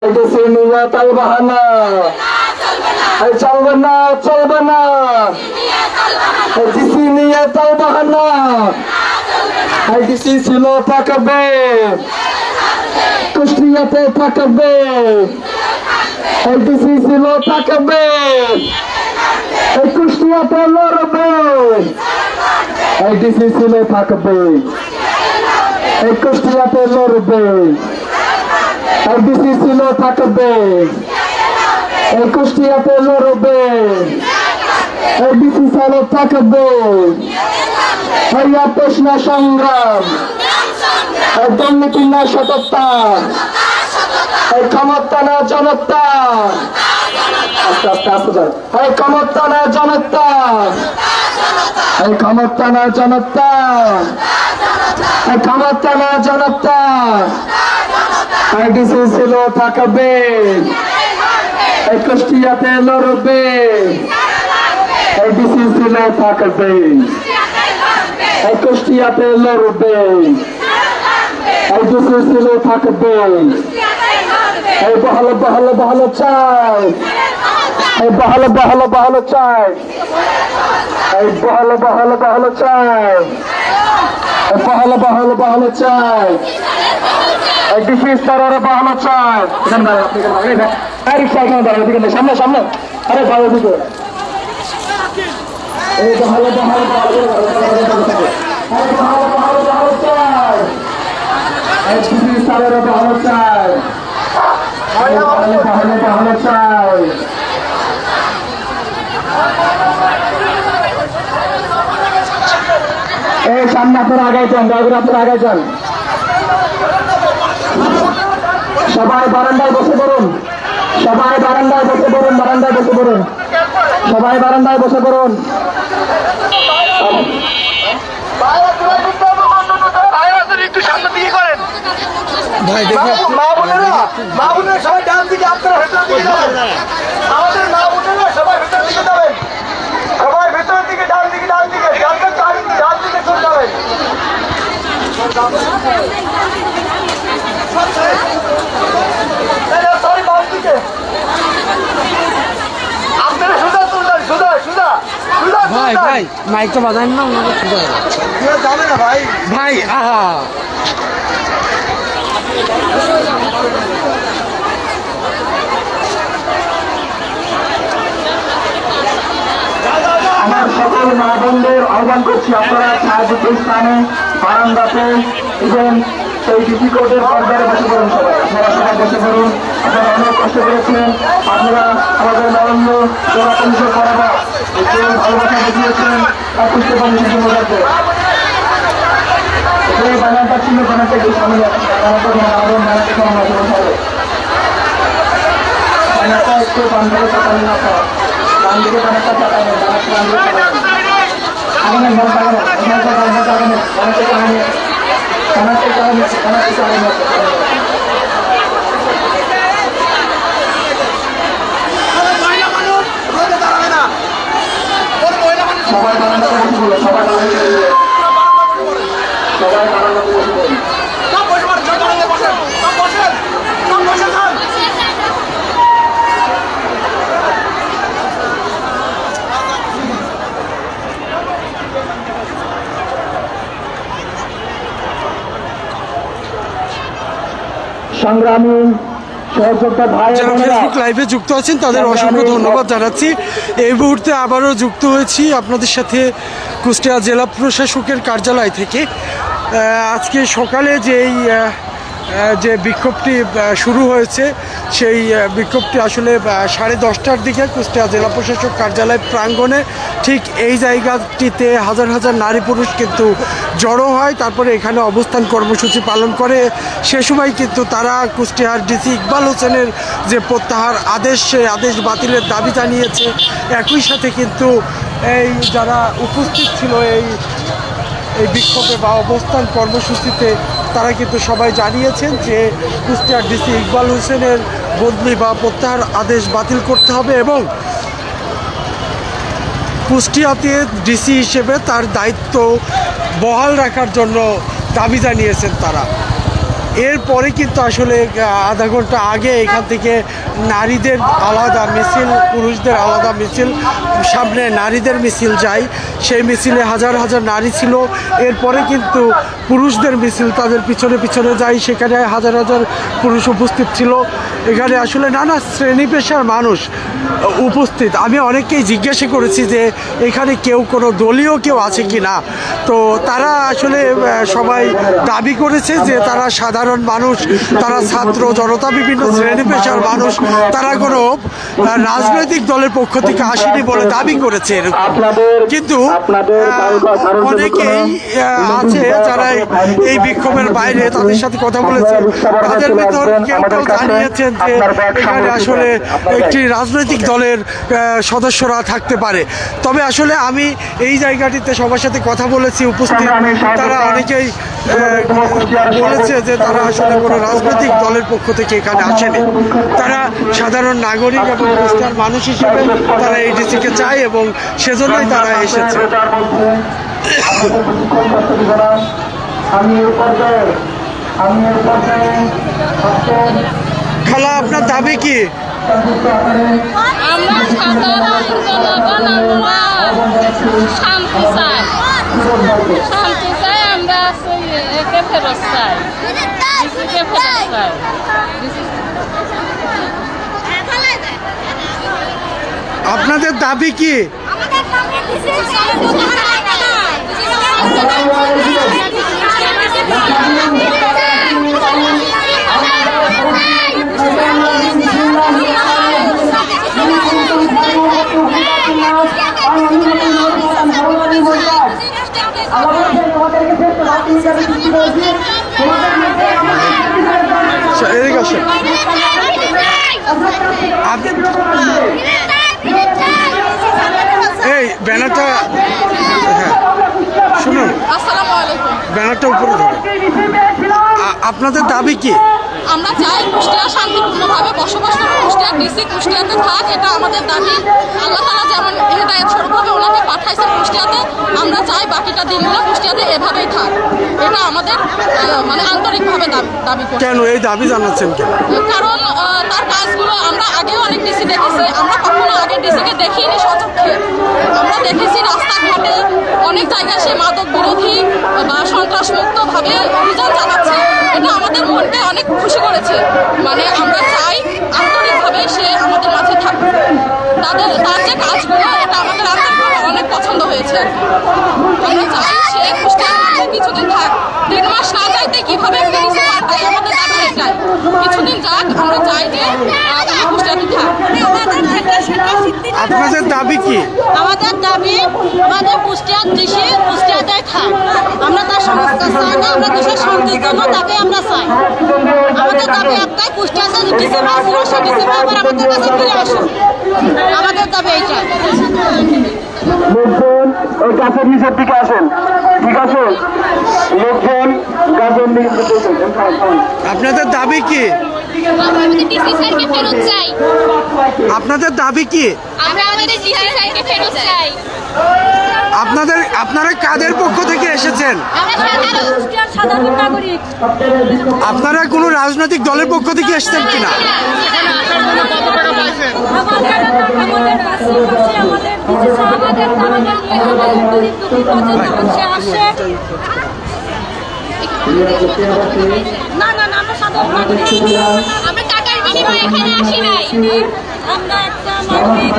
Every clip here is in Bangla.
নিয়ে তালবাহানা চলবে না, চলবে না। ডিসি নিয়ে তালবাহানা, ডিসি ছিল থাকবে, কুষ্টিয়াতে থাকবে। ডিসি ছিল থাকবে, কুষ্টিয়াতে লড়বে। ডিসি ছিল থাকবে, কুষ্টিয়াতে লড়বে। ডিসি ছিল থাকবে, কুষ্টিয়াতে লড়বে। ডিসি ছিল থাকবে। প্রশ্ন সংগ্রাম, দুর্নীতি না সততা, ক্ষমতা না জনতা। আস্তে আস্তে আস্তে যান। ক্ষমতা না জনতা, ক্ষমতা না জনতা, ক্ষমতা না জনতা। ডিসি ছিল থাকবে, কুষ্টিয়াতে লড়বে। ডিসি ছিল থাকবে, কুষ্টিয়াতে লড়বে। ডিসি ছিল থাকবে। বহল বহল বহল চাই, বহল বহল বহল চাই, বহল বহল বহল চাই, বহল বহল বহল চাই। ডিসি স্তরের বহল চাই। সামনে সামনে, আরে ভালো দিকে। বহল বহল বহল চাই, ডিসি স্তরের বহল চাই, বহল বহল বহল চাই। সামনে আপনারা আগাই যান, দয়া আপনারা আগাই যান। সবাই বারান্দায় বসে পড়ুন, সবাই বারান্দায় বসে পড়ুন, বারান্দায় বসে পড়ুন, সবাই বারান্দায় বসে পড়ুন। একটু সামনের দিকে করেন ভাই, মা বোনেরা, মা বোনেরা সবাই ডান দিকে, আপনারা ভেতর দিকে যাবেন। আমাদের মা বোনেরা সবাই ভেতর দিকে যাবেন, সবাই ভেতরের দিকে, ডান দিকে, ডান দিকে, ডান দিকে চলে যাবেন। সরি, বাম দিকে আপনারা সোজা চলবেন, সোজা সোজা সোজা। ভাই ভাই মাইকটা বাজান না, ওনাকে সুন্দর যাবে না ভাই, ভাই। আহা, আমার সকল মা বোনদের আহ্বান করছি, আপনারা ছায়াযুক্ত স্থানে বারান্দাতে এবং সেই ডিসি কোর্টের পর্দারে বসে পড়ুন। সবাই আপনারা সবাই বসে পড়ুন। আপনারা অনেক কষ্ট করেছেন, আপনারা আমাদের নরেন্দ্র জেলা পরিষদ বরাবর ভালোবাসা দেখিয়েছেন। পুষ্টি কমিটির জন্য এই বানানটা ছিল, বানানটা একটু সামনে বানানটা একটু বান দিকে তাকানো না, বান দিকে বানানটা তাকানো, সবাই বানানটা বসে বলো, সবাই সবাই বানানটা বসে বলো। সংগ্রামী সহযোদ্ধা ভাই যারা ফেসবুক লাইভে যুক্ত আছেন তাদের অসংখ্য ধন্যবাদ জানাচ্ছি। এই মুহূর্তে আবারও যুক্ত হয়েছি আপনাদের সাথে কুষ্টিয়া জেলা প্রশাসকের কার্যালয় থেকে। আজকে সকালে যে বিক্ষোভটি শুরু হয়েছে, সেই বিক্ষোভটি আসলে 10:30টার দিকে কুষ্টিয়া জেলা প্রশাসক কার্যালয় প্রাঙ্গণে ঠিক এই জায়গাটিতে হাজার হাজার নারী পুরুষ কিন্তু জড়ো হয়, তারপরে এখানে অবস্থান কর্মসূচি পালন করে। সে সময় কিন্তু তারা কুষ্টিয়ার ডিসি ইকবাল হোসেনের যে প্রত্যাহার আদেশ, সেই আদেশ বাতিলের দাবি জানিয়েছে। একই সাথে কিন্তু এই যারা উপস্থিত ছিল এই বিক্ষোভে বা অবস্থান কর্মসূচিতে, তারা কিন্তু সবাই জানিয়েছেন যে কুষ্টিয়ার ডিসি ইকবাল হোসেনের বদলি বা প্রত্যাহার আদেশ বাতিল করতে হবে এবং কুষ্টিয়াতে ডিসি হিসেবে তার দায়িত্ব বহাল রাখার জন্য দাবি জানিয়েছেন তারা। এরপরে কিন্তু আসলে আধা ঘন্টা আগে এখান থেকে নারীদের আলাদা মিছিল, পুরুষদের আলাদা মিছিল, সামনে নারীদের মিছিল যায়। সেই মিছিলে হাজার হাজার নারী ছিল। এরপরে কিন্তু পুরুষদের মিছিল তাদের পিছনে পিছনে যায়, সেখানে হাজার হাজার পুরুষ উপস্থিত ছিল। এখানে আসলে নানা শ্রেণী পেশার মানুষ উপস্থিত। আমি অনেককেই জিজ্ঞাসা করেছি যে এখানে কেউ কোনো দলীয় কেউ আছে কি না, তো তারা আসলে সবাই দাবি করেছে যে তারা সাধারণ মানুষ, তারা ছাত্র জনতা, বিভিন্ন শ্রেণী পেশার মানুষ, তারা কোনো রাজনৈতিক দলের পক্ষ থেকে আসেনি বলে দাবি করেছে। কিন্তু অনেকেই আছে যারা এই বিক্ষোভের বাইরে, তাদের সাথে কথা বলেছে, তাদের ভিতর কেউ কেউ জানিয়েছেন যে এখানে আসলে একটি রাজনৈতিক দলের সদস্যরা থাকতে পারে। তবে আসলে আমি এই জায়গাটিতে সবার সাথে কথা বলেছি উপস্থিত, তারা অনেকেই বলেছে যে তারা আসলে কোনো রাজনৈতিক দলের পক্ষ থেকে এখানে আসেনি, তারা সাধারণ নাগরিক এবং কুষ্টিয়ার মানুষ হিসেবে তারা এই ডিসিকে চায় এবং সেজন্যই তারা এসেছে। খালা, আপনার দাবি কি? আমরা সাধারণ জনগণ, আমরা শান্তি চাই, শান্তি চাই। আমরা একে ফেরত চাই, ডিসিকে ফেরত চাই। আপনাদের দাবি কি? এদিকে আসেন। এই ব্যানারটা, হ্যাঁ শুনুন, আসসালামু আলাইকুম। ব্যানারটা উপরে ধরুন। আপনাদের দাবি কি? আমরা চাই কুষ্টিয়া শান্তিপূর্ণভাবে বসবাস করে, কুষ্টিয়া ডিসি কুষ্টিয়াতে থাক, এটা আমাদের দাবি। আল্লাহ তাআলা যেমন হেদায়েত স্বরূপভাবে ওনাকে পাঠাইছেন কুষ্টিয়াতে, আমরা চাই বাকিটা দিনগুলো কুষ্টিয়াতে এভাবেই থাক। এটা আমাদের মানে আন্তরিকভাবে দাবি করি। কেন এই দাবি জানাচ্ছেন কেন? কারণ তার কাজগুলো আমরা আগেও অনেক ডিসি দেখেছি, আমরা কখনো আগে ডিসিকে দেখিনি সচক্ষে। আমরা দেখেছি রাস্তাঘাটে অনেক জায়গায় সে মাদক বিরোধী বা সন্ত্রাসমুক্তভাবে অভিযান চালাচ্ছে। এটা আমাদের মনকে অনেক খুশি করেছে। মানে আমরা চাই আন্তরিকভাবে সে আমাদের মাঝে থাকবে। তার যে কাজগুলো, এটা আমাদের আন্তরিকভাবে অনেক পছন্দ হয়েছে আর কি। আমরা চাই সে কুষ্টিয়ার মধ্যে কিছুদিন থাক, 3 মাস না যাইতে কিভাবে একটা কিছু পাঠাই, আমাদের দাবি এটাই। কিছুদিন যাক, আমরা চাই যে কুষ্টিয়াতে থাক। আপনাদের দাবি কি? আমাদের দাবি আমাদের কুষ্টিয়ার ডিসি কুষ্টিয়াতে থাক। আমরা তার সংস্কার চাই না, আমরা দেশের শান্তির জন্য তাকে আমরা চাই। আমাদের দাবি একটাই, কুষ্টিয়াতে ডিসি ভাই ছিল, সে ডিসি ভাই আবার আমাদের কাছে ফিরে আসুন। আমাদের দাবি এইটাই। লোকজন ওই গাছের নিচের দিকে আসেন, ঠিক আছে? লোকজন গাছের নিচের দিকে। আপনাদের দাবি কি? আমরা আমাদের ডিসি স্যারকে ফেরত চাই। আপনাদের দাবি কি? আমরা আমাদের ডিসি স্যারকে ফেরত চাই। আপনারা কাদের পক্ষ থেকে এসেছেন? আমরা সাধারণ নাগরিক। আপনারা কোনো রাজনৈতিক দলের পক্ষ থেকে এসেছেন কিনা? না না না, আমরা সাধারণ নাগরিক। আমরা টাকার বিনিময়ে এখানে আসি নাই। আমরা একটা মানবিক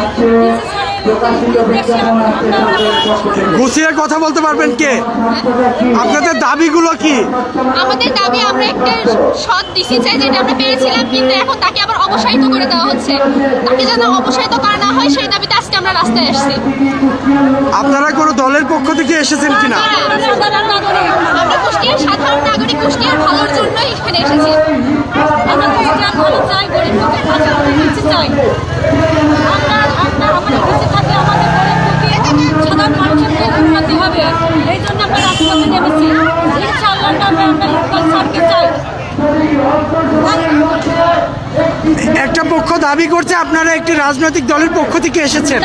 গুছিয়ে কথা বলতে পারবেন কে? আপনাদের দাবিগুলো কি? আমাদের দাবি, আমরা একটা সৎ ডিসি চাই, যেটা আমরা পেয়েছিলাম, কিন্তু এখন তাকে আবার অবসায়িত করে দেওয়া হচ্ছে। তাকে যেন অবসায়িত করা না হয়, সেই দাবিতে আজকে আমরা রাস্তায় এসেছি। আপনারা কোনো দলের পক্ষ থেকে এসেছেন কিনা? সাধারণ নাগরিক, আমরা কুষ্টিয়ার সাধারণ নাগরিক, কুষ্টিয়ার ভালোর জন্যই এখানে এসেছি। আমরা কুষ্টিয়ার ভালো চাই, গরিব লোকের কাছে কিছু চাই। আমরা আমাদের কাছে থাকে, আমাদের গরিব লোকের সাধারণ মানুষের উন্নতি হবে, এই জন্য আমরা রাজপথে নেমেছি। ইনশাআল্লাহ আমরা ইকবাল স্যারকে চাই। একটা পক্ষ দাবি করছে আপনারা একটি রাজনৈতিক দলের পক্ষ থেকে এসেছেন।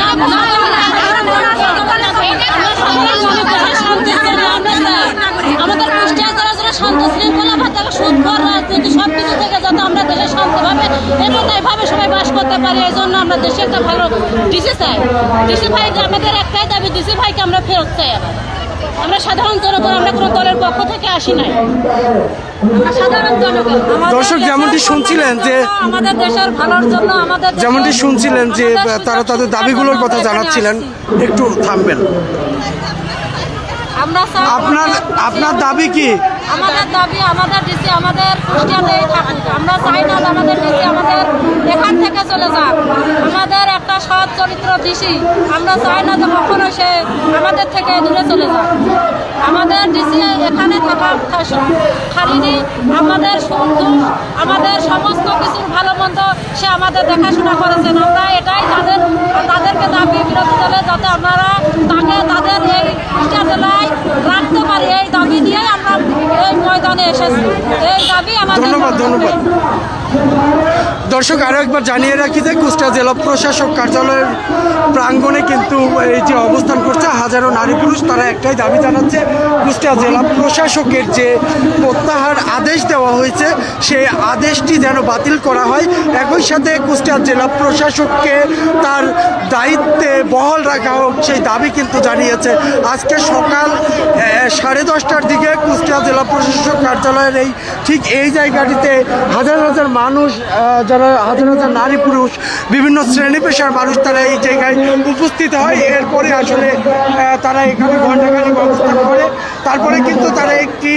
আমাদের কুষ্টিয়া জেলা জেলা শান্ত শৃঙ্খলা ভাতা সুদখোর রাজনীতি সবকিছু থেকে যাতে আমরা দেশে শান্তভাবে একতাইভাবে সবাই বাস করতে পারি, এই জন্য আমরা দেশে একটা ভালো ডিসি চাই। ডিসি ভাই আমাদের একটাই দাবি, ডিসি ভাইকে আমরা ফেরত চাই। আমরা সাধারণ জনগণ, আমরা কোনো দলের পক্ষ থেকে আসি নাই, আমরা সাধারণ জনগণ। দর্শক যেমনটি শুনছিলেন যে আমাদের দেশের ভালোর জন্য, আমাদের যেমনটি শুনছিলেন যে তারা তাদের দাবিগুলোর কথা জানাচ্ছিলেন, একটু থামবেন। আমরা আপনার দাবি কি? আমাদের দাবি আমাদের ডিসি আমাদের কুষ্টিয়াতেই থাকুক। আমরা চাই না যে আমাদের ডিসি আমাদের এখান থেকে চলে যাক। আমাদের একটা সৎ চরিত্র ডিসি, আমরা চাই না যে কখনো সে আমাদের থেকে দূরে চলে যাক। আমাদের ডিসি এখানে থাকা খালিনি, আমাদের সুন্দর আমাদের সমস্ত কিছুর ভালো মন্দ সে আমাদের দেখাশোনা করেছেন। আমরা এটাই তাদেরকে দাবি বিরোধী দলে যাতে আমরা তাদের এই কুষ্টিয়া জেলায় রাখতে পারি, এই দাবি দিয়েই আমরা এই ময়দানে এসেছি। এই দাবি আমাদের। ধন্যবাদ। দর্শক আরও একবার জানিয়ে রাখি যে কুষ্টিয়া জেলা প্রশাসক কার্যালয়ের প্রাঙ্গণে কিন্তু এই যে অবস্থান করছে হাজারো নারী পুরুষ, তারা একটাই দাবি জানাচ্ছে কুষ্টিয়া জেলা প্রশাসকের যে প্রত্যাহার আদেশ দেওয়া হয়েছে সেই আদেশটি যেন বাতিল করা হয়। একই সাথে কুষ্টিয়া জেলা প্রশাসককে তার দায়িত্বে বহাল রাখা হোক, সেই দাবি কিন্তু জানিয়েছে। আজকে সকাল 10:30টার দিকে কুষ্টিয়া জেলা প্রশাসক কার্যালয়ের ঠিক এই জায়গাটিতে হাজার হাজার মানুষ, যারা হাজার হাজার নারী পুরুষ, বিভিন্ন শ্রেণী পেশার মানুষ তারা এই জায়গায় উপস্থিত হয়। এরপরে আসলে তারা এখানে ঘণ্টাখানেক অবস্থান করে, তারপরে কিন্তু তারা একটি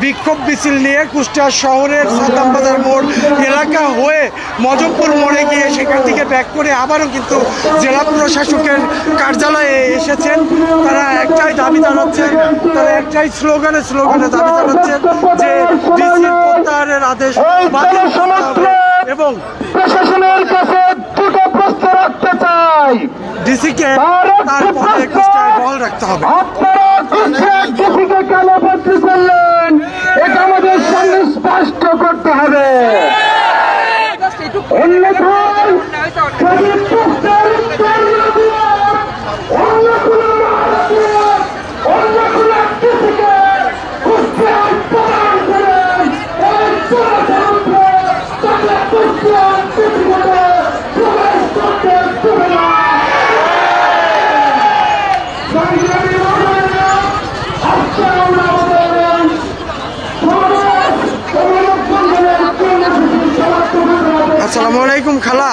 বিক্ষোভ মিছিল নিয়ে কুষ্টিয়া শহরের সাদ্দামবাজার মোড় এলাকা হয়ে মজমপুর মোড়ে গিয়ে সেখান থেকে ব্যাক করে আবারও কিন্তু জেলা প্রশাসকের কার্যালয়ে এসেছেন। তারা একটাই দাবি জানাচ্ছেন, তারা একটাই স্লোগানে দাবি জানাচ্ছেন যে ডিসির প্রত্যাহারের আদেশ বাতিল করতে হবে এবং প্রশাসনের কাছে দুটো প্রশ্ন রাখতে চাই। ডিসিকে তার পদে কুষ্টিয়ায় বহাল রাখতে হবে। আপনারা কুষ্টিয়ার ডিসিকে কেন বদলি করলেন, এটা আমাদের সামনে স্পষ্ট করতে হবে। অন্যথায় যদি কুষ্টিয়ার অন্য কোনো ডিসিকে কুষ্টিয়ায় প্রদান করেন, এই চলচ্চিত্রে তাকে কুষ্টিয়ার ডিসিকে প্রবেশ করতে দেবে না। আসসালামু আলাইকুম খালা।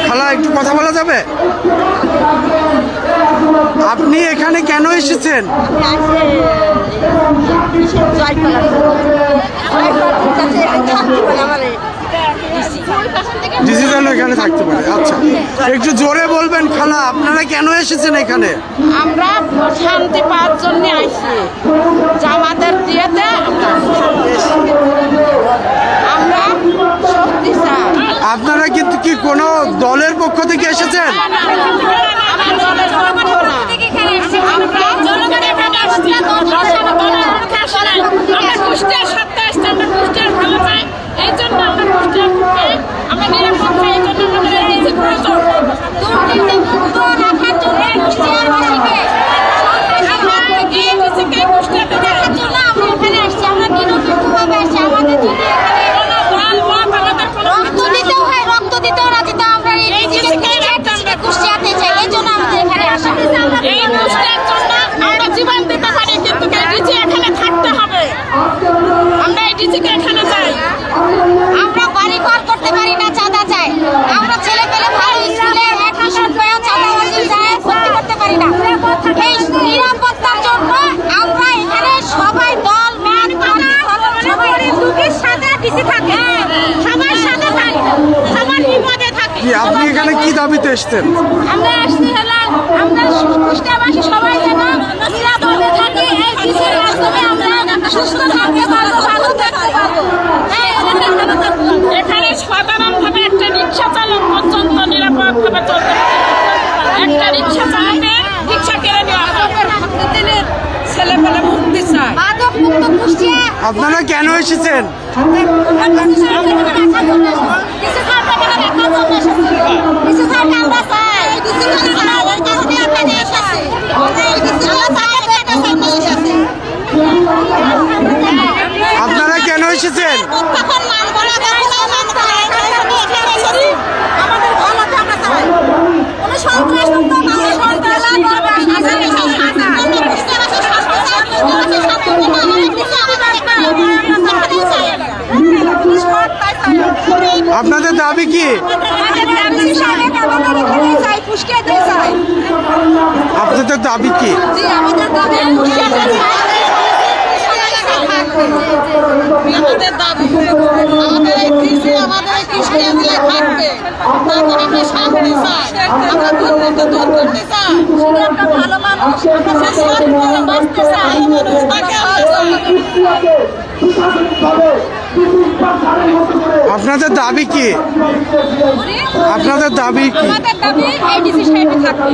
খালা একটু কথা বলা যাবে? আপনি এখানে কেন এসেছেন? ডিসি যেন এখানে থাকতে পারে। আচ্ছা, একটু জোরে বলবেন খালা, আপনারা কেন এসেছেন এখানে? আমরা শান্তি পাওয়ার জন্য আইছি, আমাদের দিয়েতে আমরা শক্তি চাই। আপনারা কিন্তু কি কোনো দলের পক্ষ থেকে এসেছেন? কুষ্টিয়াতে চাই, এই জন্য আমাদের এখানে আসা। এই কুষ্টিয়ার জন্য আমরা জীবন দিতে পারি, কিন্তু ডিসি এখানে থাকতে হবে। আমরা এই ডিসিকে এখানে চাই। আমরা বাড়ি ঘর করতে পারি না, চাঁদা চাই। আমরা ছেলে পেলে ভালো স্কুলে অ্যাডমিশন করে চাঁদাবাজি যায় ভর্তি করতে পারি না। এই নিরাপত্তার জন্য আমরা এখানে সবাই দল মান সবাই দুঃখের সাথে ডিসি থাকে, সবার সাথে থাকে, সবার বিপদে থাকে। আপনি এখানে কি দাবিতে এসছেন? আমরা আসতে হলাম, আমরা কুষ্টিয়াবাসী সবাই যেন নিরাপদে থাকে, এই ডিসির মাধ্যমে আমরা সুস্থ থাকতে পারবো, ভালো থাকতে পারবো। এখানে সাধারণভাবে একটা রিক্সা চালক পর্যন্ত নিরাপদভাবে চলতে পারে। একটা রিক্সা চালকে রিক্সা কেড়ে নেওয়া হয়। ছেলে পেলে মুক্তি চায়, মাদক মুক্ত কুষ্টিয়া আপনারা কেন এসেছেন? আপনারা কেন এসেছেন? আপনাদের দাবি কি? আপনাদের দাবি কি? আমাদের দাবি আমাদের এই কৃষি আমাদের এই কৃষিরা থাকবে, তারপর আমরা শান্তি চাই, আমরা দুর্নীতি দূর করতে চাই, শুধু একটা ভালো মানুষ আমরা শেষ করে বাঁচতে চাই, মানুষ থাকে আমরা চাই। আপনাদের দাবি কি? আপনাদের দাবি কি? আমাদের দাবি এই ডিসি সাহেবে থাকবে।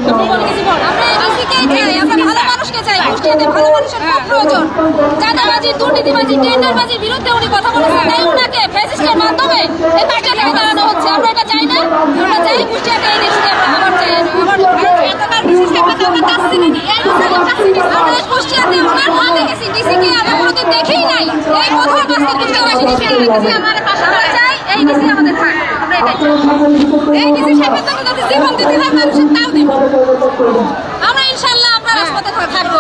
আপনি কোনো কিছু বলেন? আমরা এই ডিসিকেই চাই, আমরা ভালো মানুষকে চাই, কুষ্টিয়াতে ভালো মানুষের খুব প্রয়োজন। চাঁদাবাজি, দুর্নীতিবাজি, টেন্ডারবাজির বিরুদ্ধে উনি কথা বলেছেন, তাই উনাকে ফ্যাসিস্টের মাধ্যমে এই কুষ্টিয়া থেকে দাঁড়ানো হচ্ছে। আমরা এটা চাই না, আমরা চাই কুষ্টিয়াতে এই ডিসিকে আবার চাই। এতবার ডিসি সাহেবকে আমরা কাজ চিনি, এই ডিসিকে কাজ চিনি, আমরা কুষ্টিয়াতে ওনার হাতে গেছি, ডিসিকে আমরা কোনোদিন দেখেই নাই। এই প্রথম আজকে কুষ্টিয়াবাসী ডিসি আমাদের পাশে চাই, এই ডিসি আমাদের থাক, আমরা এটাই চাই। এই ডিসি সাহেবের জন্য যদি জীবন দিতে হয় মানুষের তাও দিব। আমরা ইনশাল্লাহ আপনার রাজপথে থাকবো,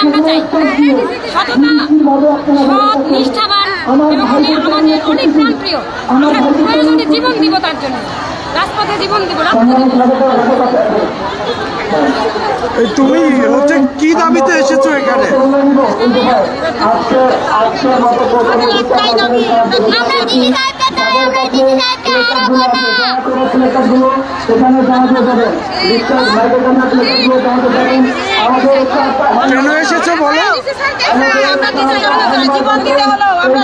আমরা চাই সততা, সৎ, নিষ্ঠাবান এবং উনি আমাদের অনেক প্রাণ প্রিয়। আমরা প্রয়োজনে জীবন দিব তার জন্য, রাজপথে জীবন দিব, রাজপথে তুমি হচ্ছে কি দাবিতে এসেছো এখানে? কেন এসেছো বলো? জীবন দিতে হলো, আমরা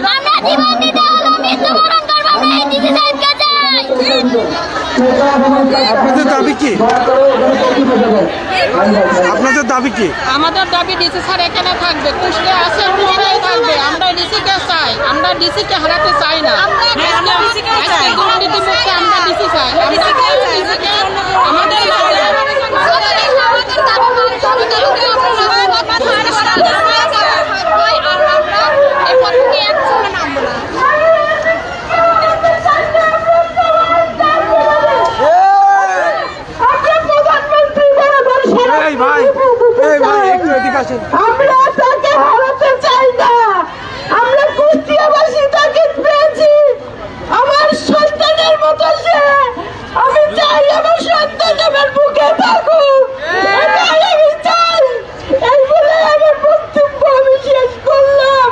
জীবন দিতে হলো, মৃত্যুবরণ করবো, আমরা এই ডিসি সাহেবকে চাই। আপনাদের দাবি কি? আপনাদের দাবি কি? আমাদের দাবি ডিসি স্যার এখানে থাকবে, কুষ্টিয়া আছে কুষ্টিয়ায় থাকবে। আমরা ডিসিকে চাই, আমরা ডিসিকে হারাতে চাই না। আজকে দুর্নীতি মুক্ত আমরা ডিসি চাই, আমরা ডিসিকে আমাদের এই ভাই, একটু এদিকে আসেন। আমরা তাকে হারাতে চাই না, আমরা কুষ্টিয়াবাসী তাকে পেয়েছি আমার সন্তানের মতো সে। আমি চাই আমার সন্তান আমার বুকে থাকুক, এটাই আমি চাই। এই বলে আমার বক্তব্য আমি শেষ করলাম।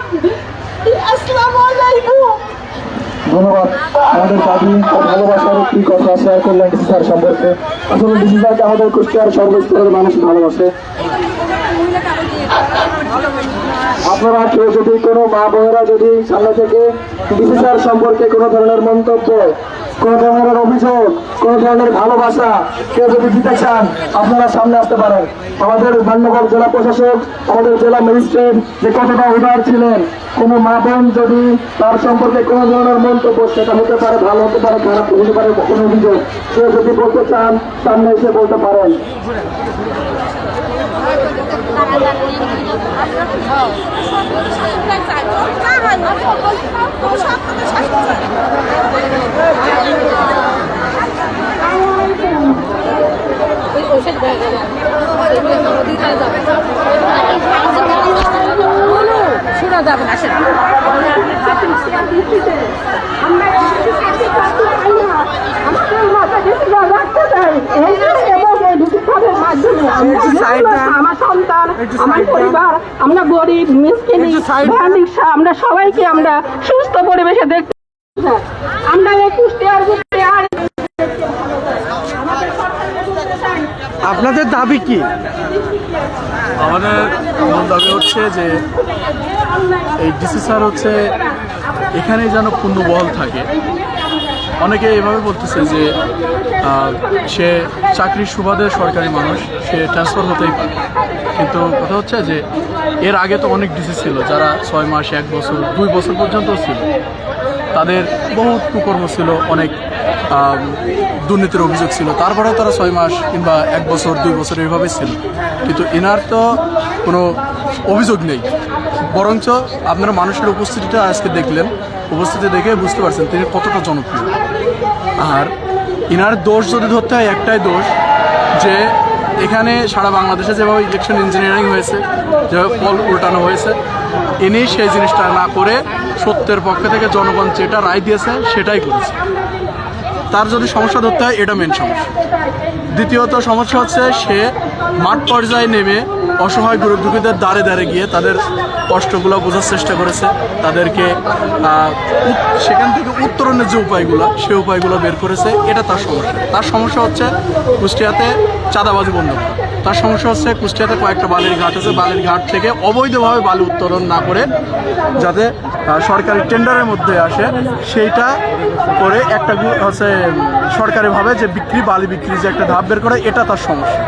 আসসালামু আলাইকুম। ধন্যবাদ। আমাদের দাবি ও ভালোবাসার কি কথা শেয়ার করলেন ডিসি স্যার সম্পর্কে। আসলে ডিসি স্যারকে আমাদের কুষ্টিয়ার সর্বস্তরের মানুষ ভালোবাসে। আপনারা কেউ যদি কোনো মা বোনেরা যদি সামনে থেকে ডিসি স্যার সম্পর্কে কোনো ধরনের মন্তব্য, কোনো ধরনের অভিযোগ, কোনো ধরনের ভালোবাসা কেউ যদি দিতে চান, আপনারা সামনে আসতে পারেন। আমাদের মান্যবর জেলা প্রশাসক, আমাদের জেলা ম্যাজিস্ট্রেট যে কতটা উদার ছিলেন, কোনো মা বোন যদি তার সম্পর্কে কোনো ধরনের মন্তব্য, সেটা হতে পারে ভালো, হতে পারে খারাপ, হতে পারে কোনো অভিযোগ, কেউ যদি বলতে চান সামনে এসে বলতে পারেন। শোনা যাবে না সেটা। আমার সন্তান, আমার পরিবার, আমরা গরিব মিসকিনি ভ্যান রিক্সা, আমরা সবাইকে আমরা সুস্থ পরিবেশে দেখতে চাই। আমরা এই কুষ্টিয়ার বুকে আর আপনাদের দাবি কি? আমাদের দাবি হচ্ছে যে এই ডিসি স্যার হচ্ছে এখানে যেন পূর্ণবহল থাকে। অনেকে এভাবে বলতেছে যে সে চাকরির সুবাদে সরকারি মানুষ, সে ট্রান্সফার হতেই পারে। কিন্তু কথা হচ্ছে যে এর আগে তো অনেক ডিসি ছিল যারা 6 মাস 1 বছর 2 বছর পর্যন্ত ছিল, তাদের বহু কুকর্ম ছিল, অনেক দুর্নীতির অভিযোগ ছিল, তারপরেও তারা 6 মাস কিংবা 1 বছর 2 বছর এইভাবে ছিল। কিন্তু এনার তো কোনো অভিযোগ নেই, বরঞ্চ আপনারা মানুষের উপস্থিতিটা আজকে দেখলেন, উপস্থিতি দেখে বুঝতে পারছেন তিনি কতটা জনপ্রিয়। আর ইনার দোষ যদি ধরতে হয় একটাই দোষ, যে এখানে সারা বাংলাদেশে যেভাবে ইলেকশন ইঞ্জিনিয়ারিং হয়েছে, যেভাবে ফল উল্টানো হয়েছে, ইনি সেই জিনিসটা না করে সত্যের পক্ষে থেকে জনগণ যেটা রায় দিয়েছে সেটাই করেছে। তার যদি সমস্যা ধরতে হয় এটা মেন সমস্যা। দ্বিতীয়ত সমস্যা হচ্ছে সে মাঠ পর্যায়ে নেমে অসহায় গরিব দুঃখীদের দ্বারে দ্বারে গিয়ে তাদের কষ্টগুলো বোঝার চেষ্টা করেছে, তাদেরকে সেখান থেকে উত্তরণের যে উপায়গুলো সে উপায়গুলো বের করেছে। এটা তার সমস্যা। তার সমস্যা হচ্ছে কুষ্টিয়াতে চাঁদাবাজি বন্ধ করা। তার সমস্যা হচ্ছে কুষ্টিয়াতে কয়েকটা বালির ঘাট আছে, বালির ঘাট থেকে অবৈধভাবে বালি উত্তোলন না করে যাতে সরকারি টেন্ডারের মধ্যে আসে, সেইটা করে একটা হচ্ছে সরকারিভাবে যে বালি বিক্রি যে একটা ধাপ বের করে, এটা তার সমস্যা।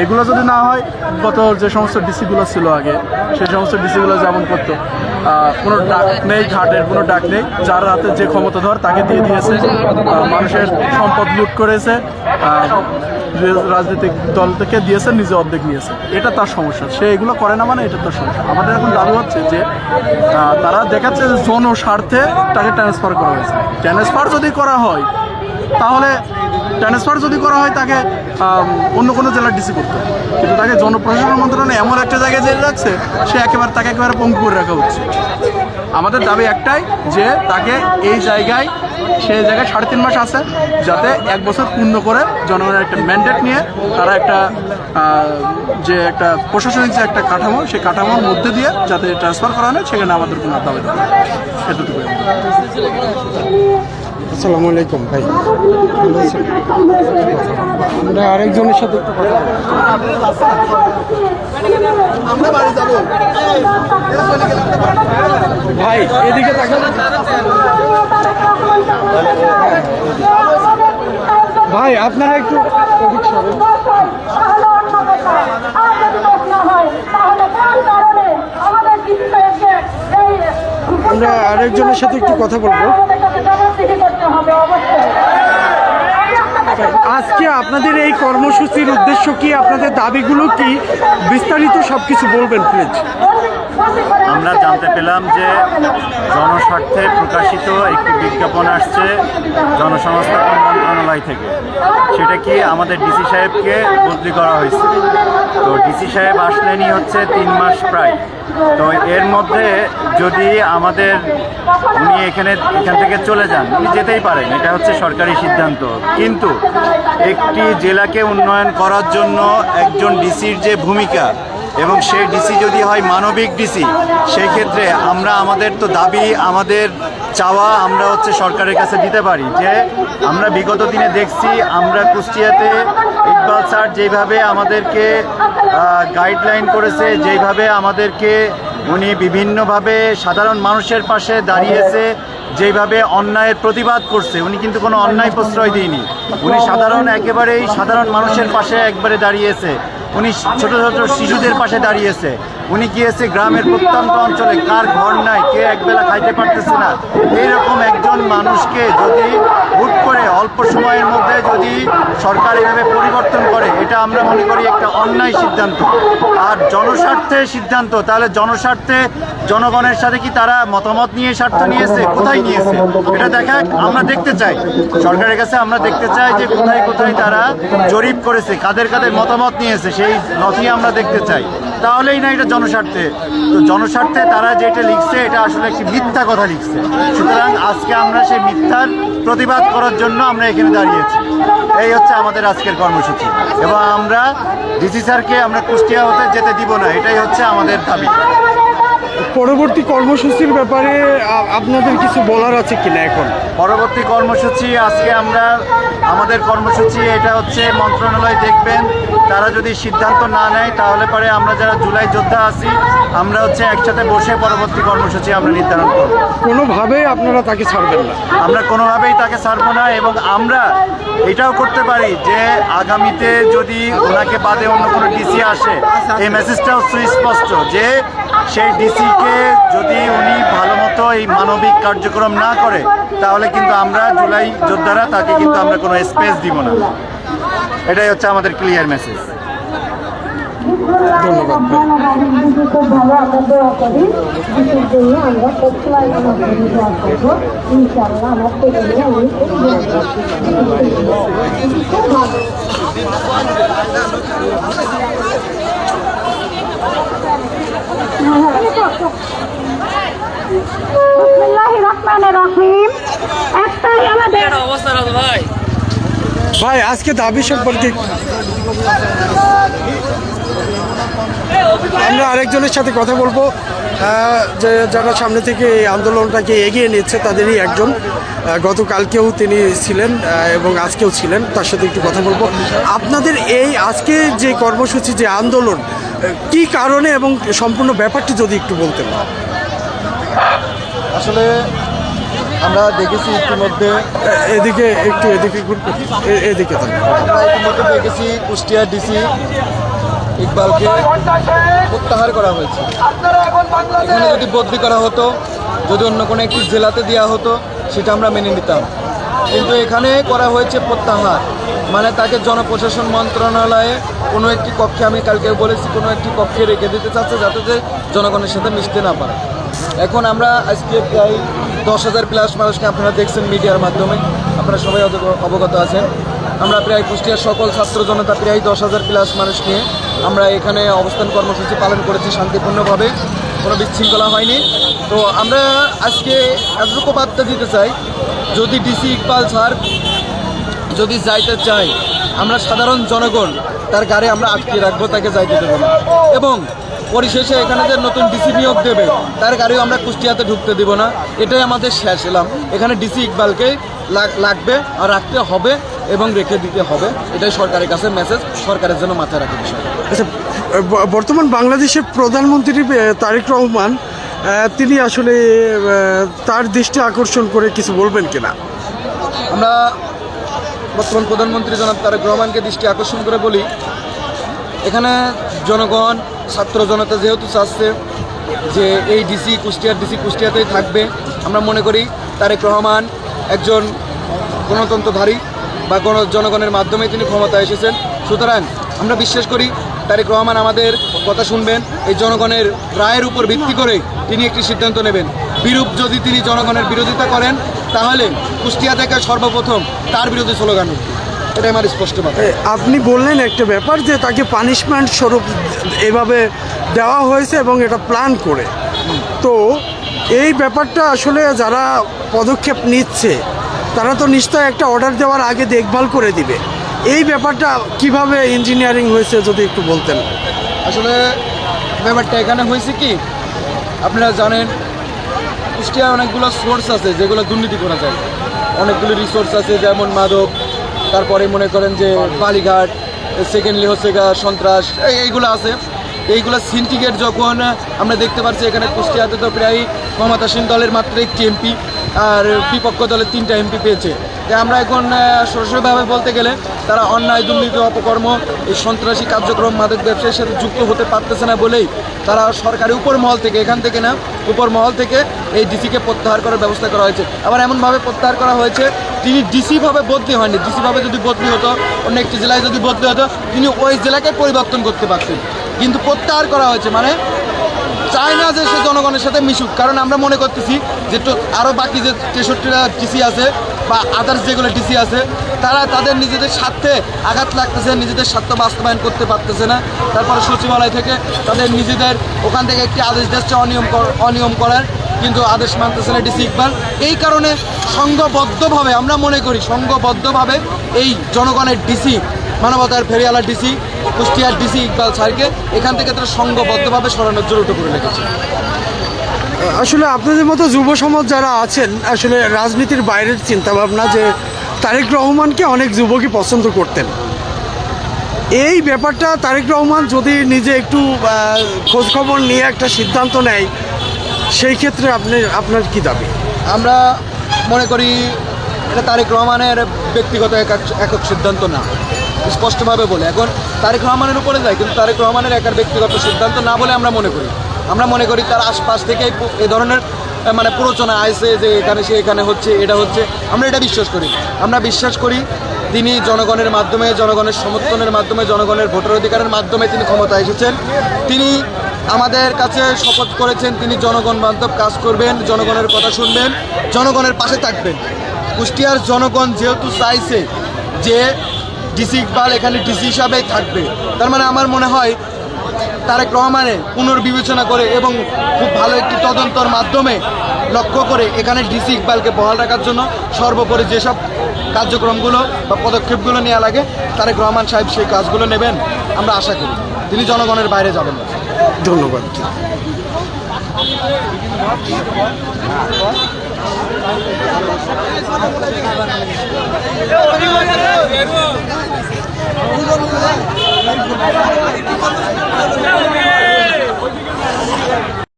এগুলো যদি না হয়, গত যে সমস্ত ডিসিগুলো ছিল আগে, সেই সমস্ত ডিসিগুলো যেমন করতো, কোনো ডাক নেই, ঘাটের কোনো ডাক নেই, যার হাতে যে ক্ষমতাধর তাকে দিয়ে দিয়েছে, মানুষের সম্পদ লুট করেছে, রাজনৈতিক দল থেকে দিয়েছে, নিজে অর্ধেক নিয়েছে। এটা তার সমস্যা। সে এগুলো করে না মানে এটা তার সমস্যা। আমাদের এখন দাবি হচ্ছে যে তারা দেখাচ্ছে যে জনস্বার্থে তাকে ট্রান্সফার করা হয়েছে। ট্রান্সফার যদি করা হয় তাকে অন্য কোনো জেলার ডিসি করতে হবে, কিন্তু তাকে জনপ্রশাসন মন্ত্রণালয় এমন একটা জায়গায় জেলে রাখছে, তাকে একেবারে পঙ্গু করে রাখা হচ্ছে। আমাদের দাবি একটাই, যে তাকে এই জায়গায় 3.5 মাস আছে, যাতে 1 বছর পূর্ণ করে জনগণের একটা ম্যান্ডেট নিয়ে তারা একটা যে একটা প্রশাসনিক যে একটা কাঠামো, সেই কাঠামোর মধ্যে দিয়ে যাতে ট্রান্সফার করা হয়, সেখানে আমাদের কোনো দাবি দেওয়া এতটুকু। আসসালামু আলাইকুম ভাই, আমরা আরেকজনের সাথে একটু কথা ভাই, এদিকে তাকান ভাই, আপনারা একটু এদিক সরেন। আমরা আরেকজনের সাথে একটু কথা বলবো। আজকে আপনাদের এই কর্মসূচির উদ্দেশ্য কি, আপনাদের দাবিগুলো কি, বিস্তারিত সবকিছু বলবেন প্লিজ। আমরা জানতে পেলাম যে জনস্বার্থে প্রকাশিত একটি বিজ্ঞাপন আসছে জনসংস্থাপন মন্ত্রণালয় থেকে। সেটা কি আমাদের ডিসি সাহেবকে বদলি করা হয়েছে। তো ডিসি সাহেব আসলেনই হচ্ছে 3 মাস প্রায়। তো এর মধ্যে যদি উনি এখান থেকে চলে যান, উনি যেতেই পারেন, এটা হচ্ছে সরকারি সিদ্ধান্ত। কিন্তু একটি জেলাকে উন্নয়ন করার জন্য একজন ডিসির যে ভূমিকা, এবং সেই ডিসি যদি হয় মানবিক ডিসি, সেই ক্ষেত্রে আমাদের তো দাবি, আমাদের চাওয়া আমরা হচ্ছে সরকারের কাছে দিতে পারি। যে আমরা বিগত দিনে দেখছি, আমরা কুষ্টিয়াতে ইকবাল স্যার যেইভাবে আমাদেরকে গাইডলাইন করেছে, যেইভাবে আমাদেরকে উনি বিভিন্নভাবে সাধারণ মানুষের পাশে দাঁড়িয়েছে, যেইভাবে অন্যায়ের প্রতিবাদ করছে, উনি কিন্তু কোনো অন্যায় প্রশ্রয় দিইনি। উনি একেবারেই সাধারণ মানুষের পাশে একবারে দাঁড়িয়েছে। উনি ছোট ছোট শিশুদের পাশে দাঁড়িয়েছে। উনি গিয়েছে গ্রামের প্রত্যন্ত অঞ্চলে, কার ঘর নাই, কে একবেলা খাইতে পারতেছে না, এইরকম একজন মানুষকে যদি হুট করে অল্প সময়ের মধ্যে যদি সরকার এভাবে পরিবর্তন করে, এটা আমরা মনে করি একটা অন্যায় সিদ্ধান্ত। আর জনস্বার্থে সিদ্ধান্ত, তাহলে জনস্বার্থে জনগণের সাথে কি তারা মতামত নিয়ে স্বার্থ নিয়েছে? কোথায় নিয়েছে এটা আমরা দেখতে চাই। সরকারের কাছে আমরা দেখতে চাই যে কোথায় কোথায় তারা জরিপ করেছে, কাদের কাদের মতামত নিয়েছে, সেই নথি আমরা দেখতে চাই। তাহলেই না এটা জনস্বার্থে। তো জনস্বার্থে তারা যেটা লিখছে, এটা আসলে একটি মিথ্যা কথা লিখছে। সুতরাং আজকে আমরা সেই মিথ্যার প্রতিবাদ করার জন্য আমরা এখানে দাঁড়িয়েছি। এই হচ্ছে আমাদের আজকের কর্মসূচি, এবং আমরা ডিসি স্যারকে আমরা কুষ্টিয়া হতে যেতে দিব না, এটাই হচ্ছে আমাদের দাবি। পরবর্তী কর্মসূচির ব্যাপারে আপনাদের কিছু বলার আছে কিনা এখন? পরবর্তী কর্মসূচি আজকে আমাদের কর্মসূচি এটা হচ্ছে মন্ত্রণালয় দেখবেন, তারা যদি সিদ্ধান্ত না নেয় তাহলে পরে আমরা যারা জুলাই যোদ্ধা আছি আমরা হচ্ছে একসাথে বসে পরবর্তী কর্মসূচি আমরা নির্ধারণ করব। কোনোভাবেই আপনারা তাকে ছাড়বেন না? আমরা কোনোভাবেই তাকে ছাড়বো না, এবং আমরা এটাও করতে পারি যে আগামীতে যদি ওনাকে বাদে অন্য কোনো ডিসি আসে, এই মেসেজটাও সুস্পষ্ট যে সেই ডিসিকে যদি উনি ভালো মতো এই মানবিক কার্যক্রম না করে তাহলে কিন্তু আমরা জুলাই যোদ্ধারা তাকে কিন্তু আমরা কোনো স্পেস দিব না। এটাই হচ্ছে আমাদের ক্লিয়ার মেসেজ। ধন্যবাদ। খুব ভালো, আমরা দোয়া করি বিশেষ জন্য আমরা সবসময় দোয়া করবো, ইনশাআল্লাহ আমার থেকে নিয়ে আমি খুব ভালো। বিসমিল্লাহির রহমানির রহিম। একটাই আমাদের ভাই আজকে দাবি সম্পর্কে আমরা আরেকজনের সাথে কথা বলবো, যে যারা সামনে থেকে এই আন্দোলনটাকে এগিয়ে নিচ্ছে তাদেরই একজন। গতকালকেও তিনি ছিলেন এবং আজকেও ছিলেন, তার সাথে একটু কথা বলবো। আপনাদের এই আজকে যে কর্মসূচি, যে আন্দোলন, কি কারণে এবং সম্পূর্ণ ব্যাপারটি যদি একটু বলতেন। আসলে আমরা দেখেছি ইতিমধ্যে, এদিকে একটু এদিকে আমরা ইতিমধ্যে দেখেছি কুষ্টিয়া ডিসি ইকবালকে প্রত্যাহার করা হয়েছে। এখানে যদি বদলি করা হতো, যদি অন্য কোনো একটি জেলাতে দেওয়া হতো সেটা আমরা মেনে নিতাম, কিন্তু এখানে করা হয়েছে প্রত্যাহার, মানে তাকে জনপ্রশাসন মন্ত্রণালয়ে কোনো একটি কক্ষে, আমি কালকে বলেছি, কোনো একটি কক্ষে রেখে দিতে চাচ্ছে যাতে যে জনগণের সাথে মিশতে না পারে। এখন আমরা আজকে প্রায় 10,000 প্লাস মানুষকে, আপনারা দেখছেন মিডিয়ার মাধ্যমে, আপনারা সবাই অবগত আছেন, আমরা প্রায় কুষ্টিয়ার সকল ছাত্র জনতা প্রায় 10,000 প্লাস মানুষ নিয়ে আমরা এখানে অবস্থান কর্মসূচি পালন করেছি শান্তিপূর্ণভাবে, কোনো বিশৃঙ্খলা হয়নি। তো আমরা আজকে এতটুকু বার্তা দিতে চাই, যদি ডিসি ইকবাল স্যার যদি যাইতে চাই, আমরা সাধারণ জনগণ তার গাড়ি আমরা আটকে রাখবো, তাকে যাইতে দেবো না, এবং পরিশেষে এখানে যে নতুন ডিসি নিয়োগ দেবে তার গাড়িও আমরা কুষ্টিয়াতে ঢুকতে দিব না। এটাই আমাদের শেষ এলাম। এখানে ডিসি ইকবালকে লাগবে আর রাখতে হবে এবং রেখে দিতে হবে, এটাই সরকারের কাছে মেসেজ, সরকারের জন্য মাথায় রাখে বিষয়। আচ্ছা, বর্তমান বাংলাদেশের প্রধানমন্ত্রী তারেক রহমান, তিনি আসলে তার দৃষ্টি আকর্ষণ করে কিছু বলবেন কিনা? আমরা বর্তমান প্রধানমন্ত্রী জনাব তারেক রহমানকে দৃষ্টি আকর্ষণ করে বলি, এখানে জনগণ, ছাত্র জনতা যেহেতু চাচ্ছে যে এই ডিসি কুষ্টিয়াতেই থাকবে, আমরা মনে করি তারেক রহমান একজন গণতন্ত্রধারী বা জনগণের মাধ্যমে তিনি ক্ষমতায় এসেছেন, সুতরাং আমরা বিশ্বাস করি তারেক রহমান আমাদের কথা শুনবেন, এই জনগণের রায়ের উপর ভিত্তি করে তিনি একটি সিদ্ধান্ত নেবেন। বিরূপ যদি তিনি জনগণের বিরোধিতা করেন তাহলে কুষ্টিয়া থেকে সর্বপ্রথম তার বিরোধী স্লোগান উঠবে, এটাই আমার স্পষ্ট কথা। আপনি বললেন একটা ব্যাপার যে তাকে পানিশমেন্ট স্বরূপ এভাবে দেওয়া হয়েছে এবং এটা প্ল্যান করে, তো এই ব্যাপারটা আসলে যারা পদক্ষেপ নিচ্ছে তারা তো নিশ্চয় একটা অর্ডার দেওয়ার আগে দেখভাল করে দিবে, এই ব্যাপারটা কিভাবে ইঞ্জিনিয়ারিং হয়েছে যদি একটু বলতেন। আসলে ব্যাপারটা এখানে হয়েছে কি, আপনারা জানেন কুষ্টিয়ায় অনেকগুলো সোর্স আছে যেগুলো দুর্নীতি করা যায়, অনেকগুলো রিসোর্স আছে, যেমন মাদক, তারপরে মনে করেন যে বালিঘাট, সেকেন্ডলি হচ্ছে সন্ত্রাস, এইগুলো আছে। এইগুলো সিন্ডিকেট যখন আমরা দেখতে পাচ্ছি, এখানে কুষ্টিয়াতে তো প্রায় ক্ষমতাসীন দলের মাত্র 1টি এমপি আর বিপক্ষ দলের 3টা এমপি পেয়েছে, তাই আমরা এখন সরাসরিভাবে বলতে গেলে তারা অন্যায়, দুর্নীতি, অপকর্ম, এই সন্ত্রাসী কার্যক্রম, মাদক ব্যবসার সাথে যুক্ত হতে পারতেছে না বলেই তারা সরকারি উপর মহল থেকে, এখান থেকে না, উপর মহল থেকে এই ডিসিকে প্রত্যাহার করার ব্যবস্থা করা হয়েছে। আবার এমনভাবে প্রত্যাহার করা হয়েছে, তিনি ডিসিভাবে বদলি হয়নি, ডিসিভাবে যদি বদলি হতো, অন্য একটি জেলায় যদি বদলি হতো, তিনি ওই জেলাকে পরিবর্তন করতে পারতেন, কিন্তু প্রত্যাহার করা হয়েছে, মানে চায় না যে সে জনগণের সাথে মিশুক। কারণ আমরা মনে করতেছি যে আরও বাকি যে 63টা ডিসি আছে বা আদার্স যেগুলো ডিসি আছে, তারা তাদের নিজেদের স্বার্থে আঘাত লাগতেছে, নিজেদের স্বার্থ বাস্তবায়ন করতে পারতেছে না। তারপরে সচিবালয় থেকে তাদের নিজেদের ওখান থেকে একটি আদেশ দিচ্ছে অনিয়ম করার, কিন্তু আদেশ মানতেছে না ডিসি ইকবাল। এই কারণে সংঘবদ্ধভাবে, আমরা মনে করি সংঘবদ্ধভাবে এই জনগণের ডিসি, মানবতার ফেরিওয়ালা ডিসি, কুষ্টিয়ার ডিসি ইকবাল স্যারকে এখান থেকে তারা সংঘবদ্ধভাবে সরানোর জন্য উঠে পড়ে লেগেছে। আসলে আপনাদের মতো যুব সমাজ যারা আছেন, আসলে রাজনীতির বাইরের চিন্তা ভাবনা, যে তারেক রহমানকে অনেক যুবকই পছন্দ করতেন। এই ব্যাপারটা তারেক রহমান যদি নিজে একটু খোঁজখবর নিয়ে একটা সিদ্ধান্ত নেয়, সেই ক্ষেত্রে আপনার কি দাবি? আমরা মনে করি এটা তারেক রহমানের ব্যক্তিগত একক সিদ্ধান্ত না, স্পষ্টভাবে বলে। এখন তারেক রহমানের উপরে যায়, কিন্তু তারেক রহমানের একার ব্যক্তিগত সিদ্ধান্ত না বলে আমরা মনে করি তার আশপাশ থেকে এই ধরনের মানে প্ররোচনা আসছে যে এখানে সে এখানে হচ্ছে, এটা হচ্ছে। আমরা এটা বিশ্বাস করি। আমরা বিশ্বাস করি তিনি জনগণের মাধ্যমে, জনগণের সমর্থনের মাধ্যমে, জনগণের ভোটার অধিকারের মাধ্যমে তিনি ক্ষমতায় এসেছেন। তিনি আমাদের কাছে শপথ করেছেন তিনি জনগণ বান্ধব কাজ করবেন, জনগণের কথা শুনবেন, জনগণের পাশে থাকবেন। কুষ্টিয়ার জনগণ যেহেতু চাইছে যে ডিসি ইকবাল এখানে ডিসি হিসাবেই থাকবে, তার মানে আমার মনে হয় তারেক রহমানের পুনর্বিবেচনা করে এবং খুব ভালো একটি তদন্তর মাধ্যমে লক্ষ্য করে এখানে ডিসি ইকবালকে বহাল রাখার জন্য সর্বোপরি যেসব কার্যক্রমগুলো বা পদক্ষেপগুলো নেওয়া লাগে তারেক রহমান সাহেব সেই কাজগুলো নেবেন আমরা আশা করি। তিনি জনগণের বাইরে যাবেন না। ধন্যবাদ।